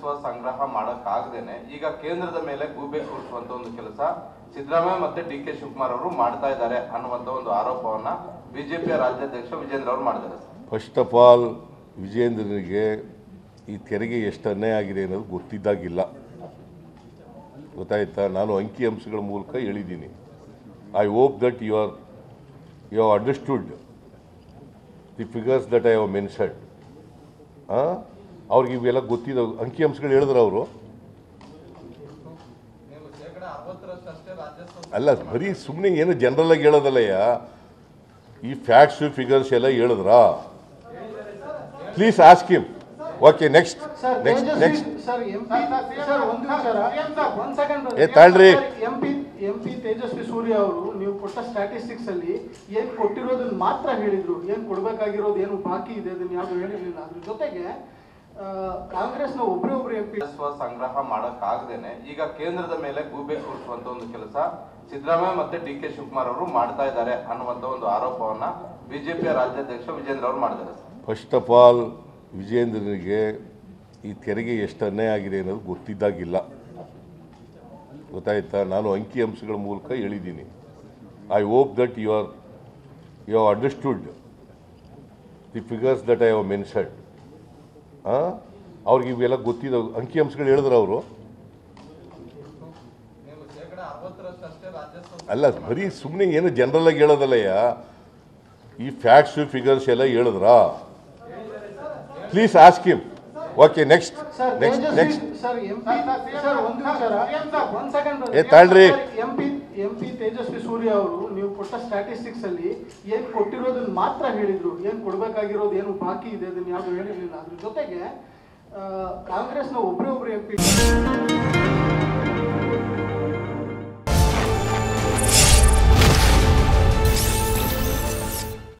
ರಾಜಸ್ವ ಸಂಗ್ರಹ ಮಾಡಕ್ಕಾಗದೇನೆ ಈಗ ಕೇಂದ್ರದ ಮೇಲೆ ಗೂಬೆ ಕೂರಿಸುವಂತ ಒಂದು ಕೆಲಸ ಸಿದ್ದರಾಮಯ್ಯ ಮತ್ತೆ ಡಿ.ಕೆ. ಶಿವಕುಮಾರ್ ಅವರು ಮಾಡ್ತಾ ಇದ್ದಾರೆ ಅನ್ನುವಂತ ಒಂದು ಆರೋಪವನ್ನ ಬಿಜೆಪಿಯ ರಾಜ್ಯಾಧ್ಯಕ್ಷ ವಿಜೇಂದ್ರ ಅವರು ಮಾಡಿದ್ದಾರೆ. ಫಸ್ಟ್ ಆಫ್ ಆಲ್ ವಿಜೇಂದ್ರನಿಗೆ ಈ ತೆರಿಗೆ ಎಷ್ಟು ಅನ್ಯಾಯ ಆಗಿದೆ ಅನ್ನೋದು ಗೊತ್ತಿದ್ದಾಗಿಲ್ಲ, ಗೊತ್ತಾಯ್ತಾ? ನಾನು ಅಂಕಿ ಅಂಶಗಳ ಮೂಲಕ ಹೇಳಿದ್ದೀನಿ. I hope that you have understood the figures that I have mentioned. ಅವ್ರಿಗೆ ಇವೆಲ್ಲ ಗೊತ್ತಿದ್ದ ಅಂಕಿ ಅಂಶಗಳು ಹೇಳಿದ್ರು ಅವರು. ಅಲ್ಲ, ಬರೀ ಸುಮ್ಮನೆ ಏನು ಜನರಲ್ ಆಗಿ ಹೇಳೋದಲ್ಲಯ್ಯ, ಈ ಫ್ಯಾಕ್ಟ್ಸ್ ಫಿಗರ್ಸ್ ಎಲ್ಲ ಹೇಳಿದ್ರಾ? Please ask him. Okay, next ತಾಳ್ರಿ. ಎಂಪಿ ತೇಜಸ್ವಿ ಸೂರ್ಯ ಅವರು ನೀವು ಕೊಟ್ಟ ಸ್ಟ್ಯಾಟಿಸ್ಟಿಕ್ಸ್ ಅಲ್ಲಿ ಏನ್ ಕೊಟ್ಟಿರೋದನ್ನ ಮಾತ್ರ ಹೇಳಿದ್ರು, ಏನ್ ಕೊಡ್ಬೇಕಾಗಿರೋದು ಏನು ಬಾಕಿ ಇದೆ ಅದನ್ನ ಯಾವ್ದು ಹೇಳಿರ್ಲಿಲ್ಲ. ಅದ್ರ ಜೊತೆಗೆ ಕಾಂಗ್ರೆಸ್ನ ಒಬ್ರು ಎಂಪಿ ಸಂಗ್ರಹ ಮಾಡಕ್ಕಾಗದೇನೆ ಈಗ ಕೇಂದ್ರದ ಮೇಲೆ ಗೂಬೆ ಕೂರಿಸುವಂತ ಒಂದು ಕೆಲಸ ಸಿದ್ದರಾಮಯ್ಯ ಮತ್ತೆ ಡಿ.ಕೆ. ಶಿವಕುಮಾರ್ ಅವರು ಮಾಡ್ತಾ ಇದ್ದಾರೆ ಅನ್ನುವಂತ ಒಂದು ಆರೋಪವನ್ನ ಬಿಜೆಪಿಯ ರಾಜ್ಯಾಧ್ಯಕ್ಷ ವಿಜೇಂದ್ರ ಅವರು ಮಾಡಿದ್ದಾರೆ. ಫಸ್ಟ್ ಆಫ್ ಆಲ್ ವಿಜೇಂದ್ರನಿಗೆ ಈ ತೆರಿಗೆ ಎಷ್ಟು ಅನ್ಯಾಯ ಆಗಿದೆ ಅನ್ನೋದು ಗೊತ್ತಿದ್ದಾಗಿಲ್ಲ, ಗೊತ್ತಾಯ್ತಾ? ನಾನು ಅಂಕಿ ಅಂಶಗಳ ಮೂಲಕ ಹೇಳಿದ್ದೀನಿ. I hope that you have understood the figures that I have mentioned. ಅವ್ರಿಗೆ ಇವೆಲ್ಲ ಗೊತ್ತಿದ್ದ ಅಂಕಿ ಅಂಶಗಳು ಹೇಳಿದ್ರು ಅವರು. ಅಲ್ಲ, ಬರೀ ಸುಮ್ಮನೆ ಏನು ಜನರಲ್ ಆಗಿ ಹೇಳೋದಲ್ಲಯ್ಯ, ಈ ಫ್ಯಾಕ್ಟ್ಸ್ ಫಿಗರ್ಸ್ ಎಲ್ಲ ಹೇಳಿದ್ರಾ? Please ask him. Okay, next ತಾಳ್ರಿ. ಎಂಪಿ ತೇಜಸ್ವಿ ಸೂರ್ಯ ಅವರು ನೀವು ಕೊಟ್ಟ ಸ್ಟ್ಯಾಟಿಸ್ಟಿಕ್ಸ್ ಅಲ್ಲಿ ಏನ್ ಕೊಟ್ಟಿರೋದನ್ನ ಮಾತ್ರ ಹೇಳಿದ್ರು, ಏನ್ ಕೊಡ್ಬೇಕಾಗಿರೋದು ಏನು ಬಾಕಿ ಇದೆ ಅದನ್ನ ಯಾವ್ದು ಹೇಳಿರ್ಲಿಲ್ಲ. ಅದ್ರ ಜೊತೆಗೆ ಕಾಂಗ್ರೆಸ್ನ ಒಬ್ರು ಎಂಪಿ